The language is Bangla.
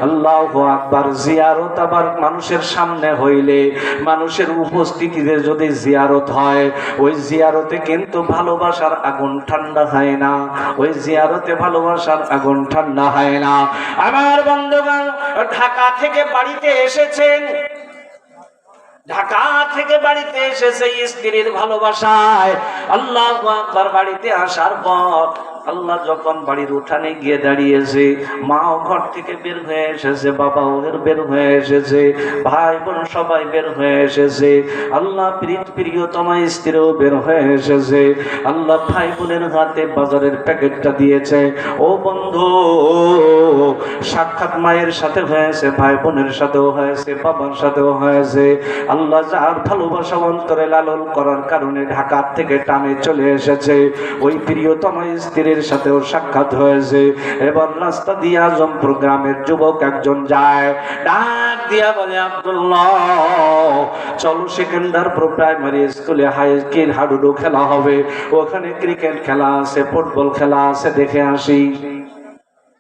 আল্লাহু আকবার। জিয়ারত আবার মানুষের সামনে হইলে, মানুষের উপস্থিতিতে যদি জিয়ারত হয়, ওই জিয়ারতে কিন্তু ভালোবাসার আগুন ঠান্ডা হয় না, ওই জিয়ারতে ভালোবাসার আগুন ঠান্ডা হয় না। আমার বন্ধুগণ, ঢাকা থেকে বাড়িতে এসেছেন, ঢাকা থেকে বাড়িতে এসেছে স্ত্রীর ভালোবাসায়। আল্লাহু আকবার। বাড়িতে আসার পর আল্লাহ যখন বাড়ির উঠানে গিয়ে দাঁড়িয়েছে, মাও ঘর থেকে বের হয়ে এসেছে, বাবাও বের হয়ে এসেছে, ভাই বোন সবাই বের হয়ে এসেছে, আল্লাহ প্রিয়তমা স্ত্রীও বের হয়ে এসেছে। আল্লাহ ভাই বোনের হাতে বাজারের প্যাকেটটা দিয়েছে। ও বন্ধু, সাক্ষাৎ মায়ের সাথে হয়েছে, ভাই বোনের সাথেও হয়েছে, বাবার সাথেও হয়েছে। আল্লাহ যার ভালোবাসা অন্তরে লালন করার কারণে ঢাকা থেকে টানে চলে এসেছে, ওই প্রিয়তমা স্ত্রীর সাথেও সাক্ষাৎ হয়েছে। এবার রাস্তা দিয়ে আজমপুর গ্রামের যুবক একজন যায়, ডাক দিয়া বলে, আব্দুল্লাহ চলো সেকেন্ডারপুর প্রাইমারি স্কুলে হাডুডু খেলা হবে, ওখানে ক্রিকেট খেলা আছে, ফুটবল খেলা আছে, দেখে আসি।